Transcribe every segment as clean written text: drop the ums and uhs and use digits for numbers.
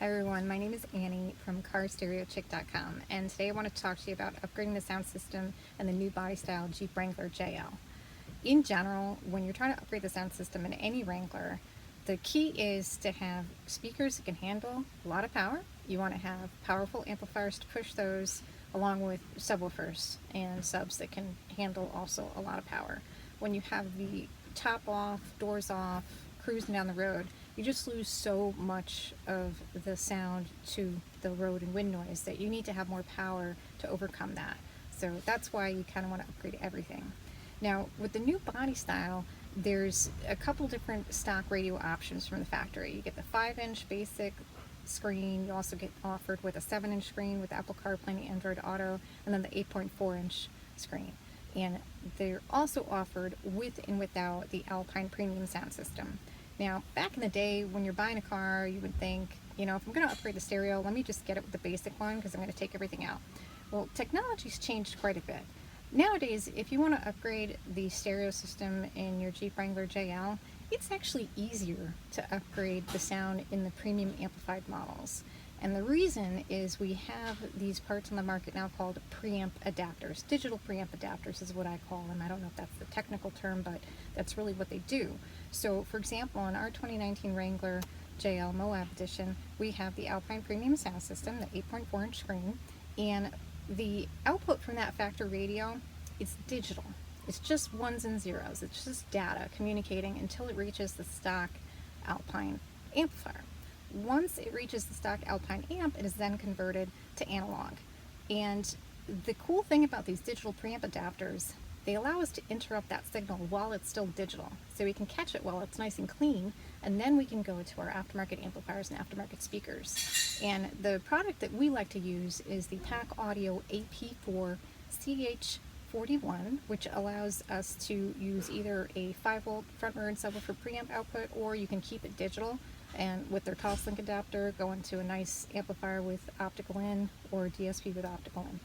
Hi everyone, my name is Annie from CarStereoChick.com, and today I want to talk to you about upgrading the sound system and the new body style Jeep Wrangler JL. In general, when you're trying to upgrade the sound system in any Wrangler, the key is to have speakers that can handle a lot of power. You want to have powerful amplifiers to push those, along with subwoofers and subs that can handle also a lot of power. When you have the top off, doors off, cruising down the road, you just lose so much of the sound to the road and wind noise that you need to have more power to overcome that. So that's why you kind of want to upgrade everything. Now, with the new body style, there's a couple different stock radio options from the factory. You get the 5-inch basic screen, you also get offered with a 7-inch screen with Apple CarPlay and Android Auto, and then the 8.4-inch screen. And they're also offered with and without the Alpine premium sound system. Now, back in the day, when you're buying a car, you would think, you know, if I'm going to upgrade the stereo, let me just get it with the basic one because I'm going to take everything out. Well, technology's changed quite a bit. Nowadays, if you want to upgrade the stereo system in your Jeep Wrangler JL, it's actually easier to upgrade the sound in the premium amplified models. And the reason is we have these parts on the market now called preamp adapters. Digital preamp adapters is what I call them. I don't know if that's the technical term, but that's really what they do. So, for example, in our 2019 Wrangler JL Moab Edition, we have the Alpine Premium Sound System, the 8.4-inch screen, and the output from that factory radio, it's digital. It's just ones and zeros. It's just data communicating until it reaches the stock Alpine amplifier. Once it reaches the stock Alpine amp, it is then converted to analog. And the cool thing about these digital preamp adapters, they allow us to interrupt that signal while it's still digital. So we can catch it while it's nice and clean, and then we can go to our aftermarket amplifiers and aftermarket speakers. And the product that we like to use is the PAC Audio AP4-CH41, which allows us to use either a 5-volt front rear and subwoofer preamp output, or you can keep it digital and with their toslink adapter go into a nice amplifier with optical in or DSP with optical in.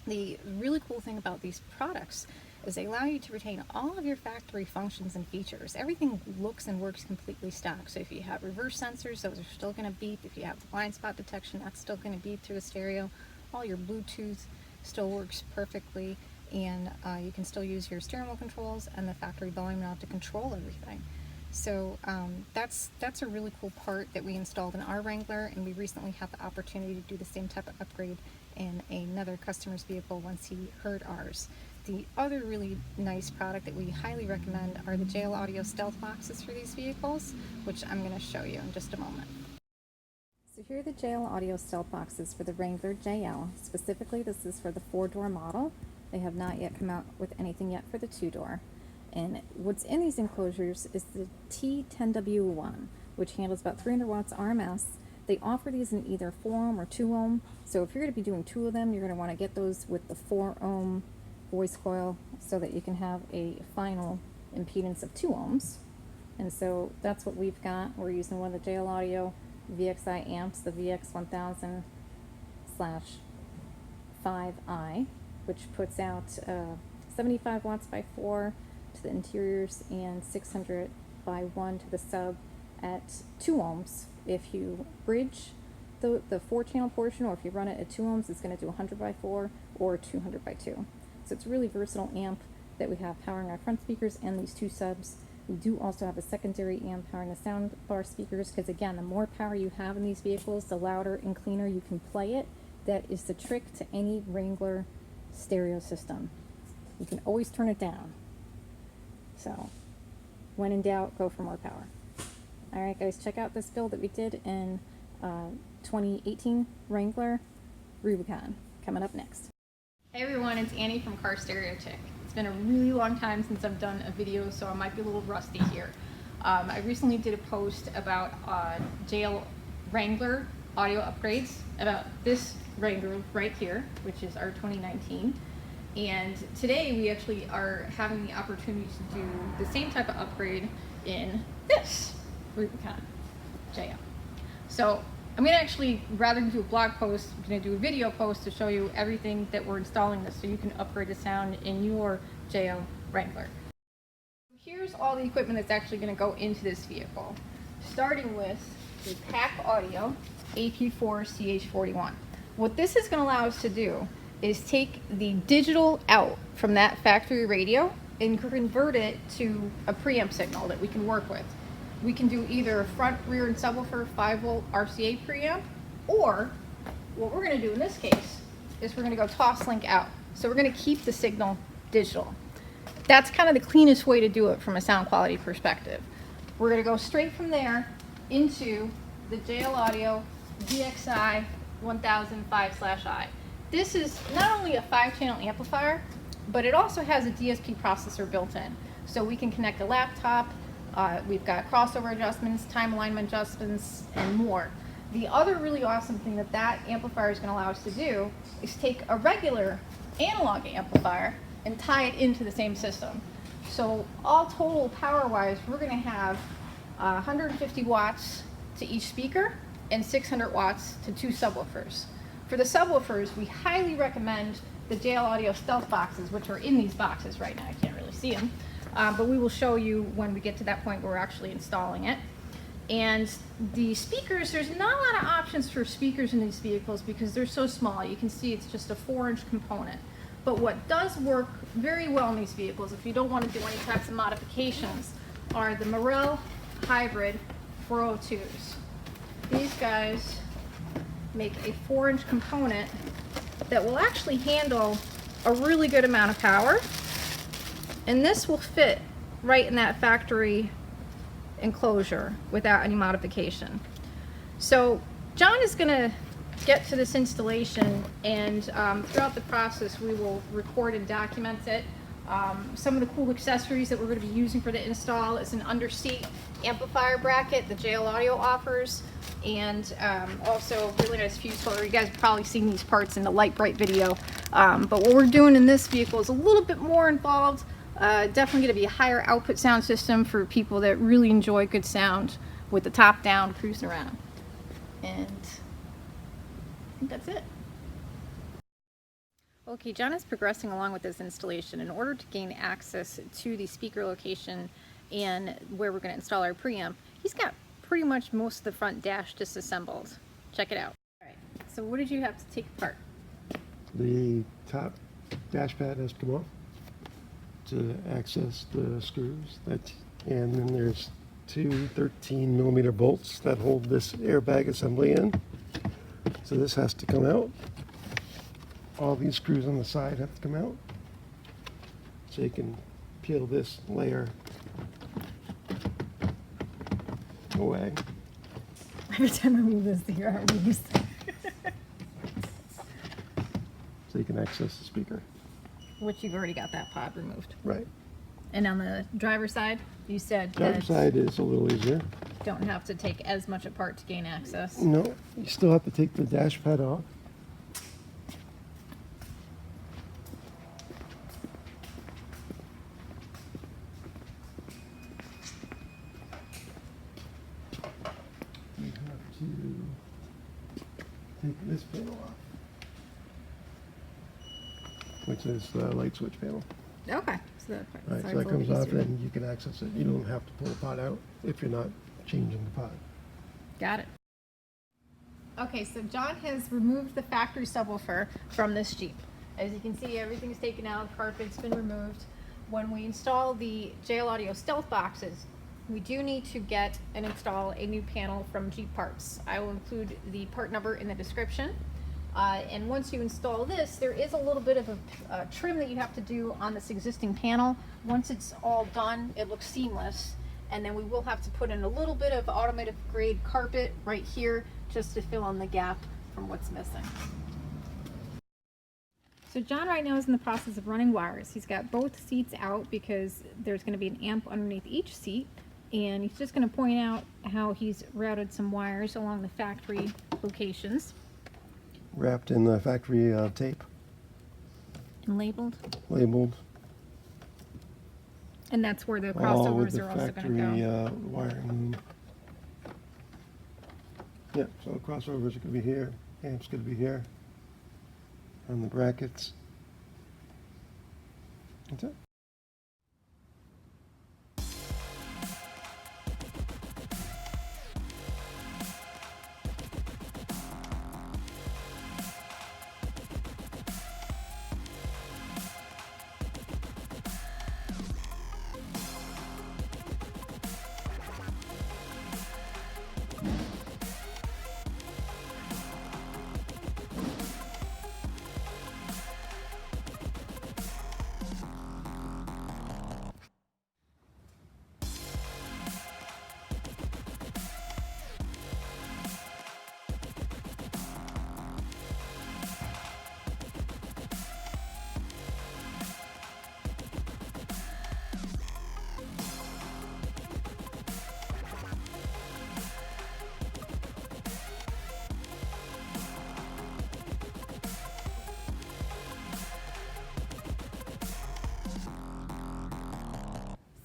The really cool thing about these products is they allow you to retain all of your factory functions and features. Everything looks and works completely stock. So if you have reverse sensors, those are still going to beep. If you have blind spot detection, that's still going to beep through the stereo. All your Bluetooth still works perfectly, and you can still use your steering wheel controls and the factory volume knob to control everything. So that's a really cool part that we installed in our Wrangler, and we recently had the opportunity to do the same type of upgrade in another customer's vehicle once he heard ours. The other really nice product that we highly recommend are the JL Audio Stealthboxes for these vehicles, which I'm going to show you in just a moment. So here are the JL Audio Stealthboxes for the Wrangler JL. Specifically, this is for the 4-door model. They have not yet come out with anything yet for the 2-door. And what's in these enclosures is the T10W1, which handles about 300 watts RMS. They offer these in either 4 ohm or 2 ohm. So if you're going to be doing 2 of them, you're going to want to get those with the 4 ohm voice coil so that you can have a final impedance of 2 ohms. And so that's what we've got. We're using one of the JL Audio VXI amps, the VX1000/5i, which puts out 75 watts by 4 to the interiors and 600 by 1 to the sub at 2 ohms. If you bridge the 4-channel portion, or if you run it at 2 ohms, it's going to do 100 by 4 or 200 by 2. So it's a really versatile amp that we have powering our front speakers and these 2 subs. We do also have a secondary amp powering the sound bar speakers, because again, the more power you have in these vehicles, the louder and cleaner you can play it. That is the trick to any Wrangler stereo system. You can always turn it down. So, when in doubt, go for more power. Alright guys, check out this build that we did in 2018 Wrangler Rubicon. Coming up next. Hey everyone, it's Annie from Car Stereo Chick. It's been a really long time since I've done a video, so I might be a little rusty here. I recently did a post about JL Wrangler audio upgrades, about this Wrangler right here, which is our 2019. And today we actually are having the opportunity to do the same type of upgrade in this Rubicon JL. So I'm going to actually, rather than do a blog post, I'm going to do a video post to show you everything that we're installing this so you can upgrade the sound in your JL Wrangler. Here's all the equipment that's actually going to go into this vehicle. Starting with the PAC Audio AP4-CH41. What this is going to allow us to do is take the digital out from that factory radio and convert it to a preamp signal that we can work with. We can do either a front, rear, and subwoofer 5-volt RCA preamp, or what we're going to do in this case is we're going to go toss-link out. So we're going to keep the signal digital. That's kind of the cleanest way to do it from a sound quality perspective. We're going to go straight from there into the JL Audio DXi 1005/I. This is not only a 5-channel amplifier, but it also has a DSP processor built in. So we can connect a laptop, we've got crossover adjustments, time alignment adjustments, and more. The other really awesome thing that that amplifier is going to allow us to do is take a regular analog amplifier and tie it into the same system. So all total power-wise, we're going to have 150 watts to each speaker and 600 watts to 2 subwoofers. For the subwoofers, we highly recommend the JL Audio Stealthboxes, which are in these boxes right now. I can't really see them, but we will show you when we get to that point where we're actually installing it. And the speakers, there's not a lot of options for speakers in these vehicles because they're so small. You can see it's just a 4-inch component. But what does work very well in these vehicles, if you don't want to do any types of modifications, are the Morel Hybrid 402s. These guys make a 4-inch component that will actually handle a really good amount of power. And this will fit right in that factory enclosure without any modification. So John is going to get to this installation, and throughout the process we will record and document it. Some of the cool accessories that we're going to be using for the install is an under-seat amplifier bracket that JL Audio offers, and also really nice fuse holder. You guys have probably seen these parts in the Light Bright video, but what we're doing in this vehicle is a little bit more involved. Definitely going to be a higher output sound system for people that really enjoy good sound with the top down cruising around. And I think that's it. Okay, John is progressing along with this installation. In order to gain access to the speaker location and where we're going to install our preamp, he's got pretty much most of the front dash disassembled. Check it out. All right, so what did you have to take apart? The top dash pad has to come off to access the screws, and then there's two 13mm bolts that hold this airbag assembly in. So this has to come out. All these screws on the side have to come out. So you can peel this layer away. Every time I move this, the arm moves. So you can access the speaker. Which you've already got that pod removed. Right. And on the driver's side, you said Driver's side is a little easier. Don't have to take as much apart to gain access. No, you still have to take the dash pad off. You have to take this panel off, which is the light switch panel. Okay. So Right, so that comes off and you can access it. You don't have to pull the pod out if you're not changing the pod. Got it. Okay, so John has removed the factory subwoofer from this Jeep. As you can see, everything's taken out, carpet's been removed. When we install the JL Audio Stealthboxes, we do need to get and install a new panel from Jeep Parts. I will include the part number in the description. And once you install this, there is a little bit of a trim that you have to do on this existing panel. Once it's all done, it looks seamless. And then we will have to put in a little bit of automotive grade carpet right here just to fill in the gap from what's missing. So John right now is in the process of running wires. He's got both seats out because there's going to be an amp underneath each seat. And he's just going to point out how he's routed some wires along the factory locations. Wrapped in the factory tape. And labeled. Labeled. And that's where the All with crossovers the are also going to factory go. wiring. Yeah, so crossovers are going to be here. Amp's going to be here. On the brackets. That's it.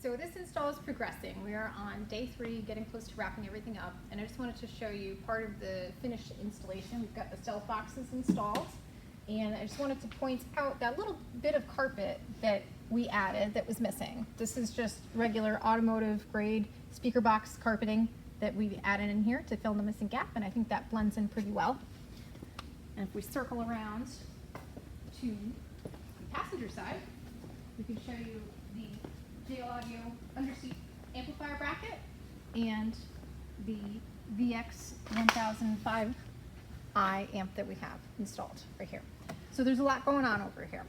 So this install is progressing. We are on day 3, getting close to wrapping everything up, and I just wanted to show you part of the finished installation. We've got the Stealthboxes installed, and I just wanted to point out that little bit of carpet that we added that was missing. This is just regular automotive grade speaker box carpeting that we added in here to fill the missing gap, and I think that blends in pretty well. And if we circle around to the passenger side, we can show you the JL Audio underseat amplifier bracket and the VX1005i amp that we have installed right here. So there's a lot going on over here.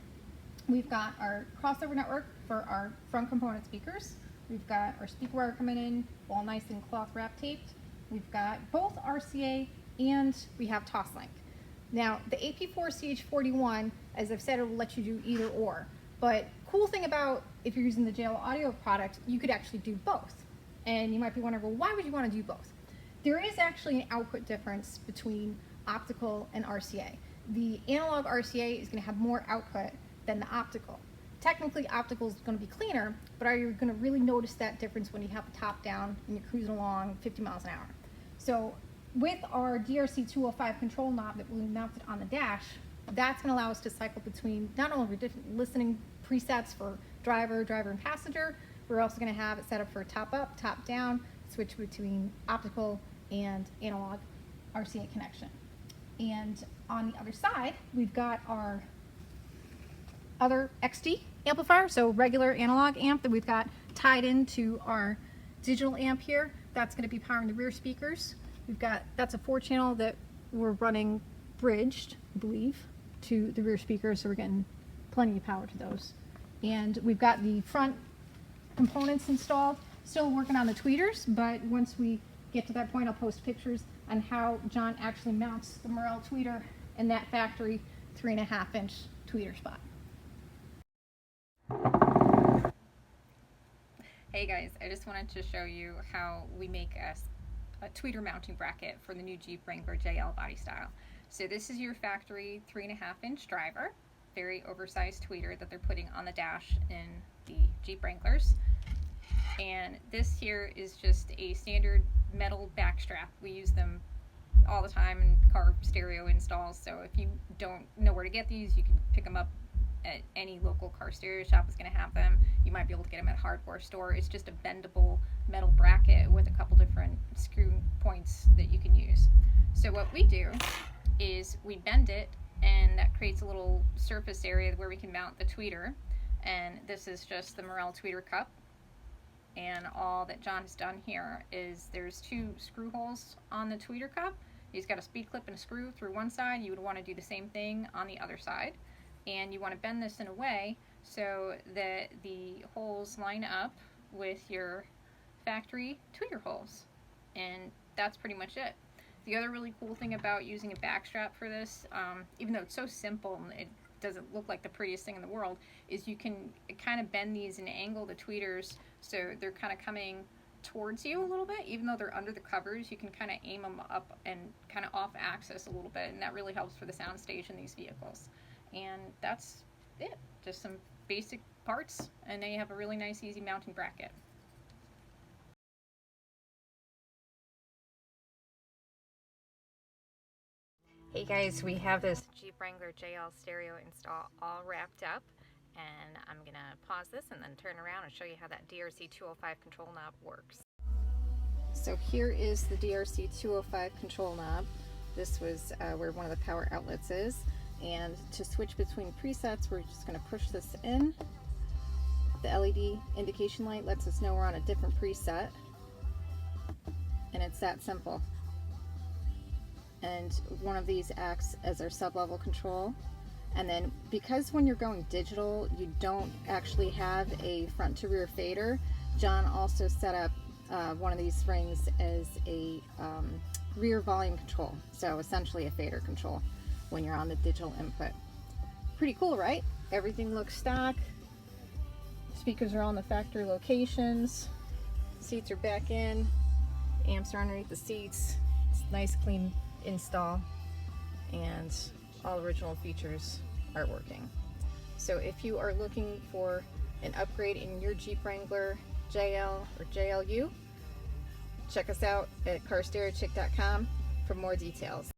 We've got our crossover network for our front component speakers. We've got our speaker wire coming in all nice and cloth wrap taped. We've got both RCA and we have toslink. Now the AP4-CH41, as I've said, it will let you do either or. But cool thing about if you're using the JL Audio product, you could actually do both. And you might be wondering, well, why would you want to do both? There is actually an output difference between optical and RCA. The analog RCA is going to have more output than the optical. Technically, optical is going to be cleaner, but are you going to really notice that difference when you have the top down and you're cruising along 50 miles an hour? So with our DRC205 control knob that we mounted on the dash, that's going to allow us to cycle between not only different listening presets for driver, and passenger, we're also going to have it set up for top up, top down, switch between optical and analog RCA connection. And on the other side, we've got our other XD amplifier, so regular analog amp that we've got tied into our digital amp here. That's going to be powering the rear speakers. That's a 4-channel that we're running bridged, I believe, to the rear speakers, so we're getting plenty of power to those. And we've got the front components installed. Still working on the tweeters, but once we get to that point, I'll post pictures on how John actually mounts the Morel tweeter in that factory 3.5-inch tweeter spot. Hey guys, I just wanted to show you how we make a tweeter mounting bracket for the new Jeep Wrangler JL body style. So this is your factory 3.5-inch driver, very oversized tweeter that they're putting on the dash in the Jeep Wranglers. And this here is just a standard metal back strap. We use them all the time in car stereo installs, so if you don't know where to get these, you can pick them up at any local car stereo shop is going to have them. You might be able to get them at a hardware store. It's just a bendable metal bracket with a couple different screw points that you can use. So what we do is we bend it, and that creates a little surface area where we can mount the tweeter. And this is just the Morel tweeter cup. And all that John has done here is there's 2 screw holes on the tweeter cup. He's got a speed clip and a screw through one side. You would want to do the same thing on the other side. And you want to bend this in a way so that the holes line up with your factory tweeter holes. And that's pretty much it. The other really cool thing about using a back strap for this, even though it's so simple and it doesn't look like the prettiest thing in the world, is you can kind of bend these and angle the tweeters so they're kind of coming towards you a little bit. Even though they're under the covers, you can kind of aim them up and kind of off axis a little bit, and that really helps for the sound stage in these vehicles. And that's it, just some basic parts, and then you have a really nice easy mounting bracket. Hey guys, we have this Jeep Wrangler JL stereo install all wrapped up, and I'm gonna pause this and then turn around and show you how that DRC205 control knob works. So here is the DRC205 control knob. This was where one of the power outlets is. And to switch between presets, we're just going to push this in. The LED indication light lets us know we're on a different preset. And it's that simple. And one of these acts as our sub-level control. And then because when you're going digital, you don't actually have a front to rear fader, John also set up one of these rings as a rear volume control. So essentially a fader control when you're on the digital input. Pretty cool, right? Everything looks stock. Speakers are all in the factory locations. Seats are back in. Amps are underneath the seats. It's a nice clean install. And all original features are working. So if you are looking for an upgrade in your Jeep Wrangler JL or JLU. Check us out at carstereochick.com for more details.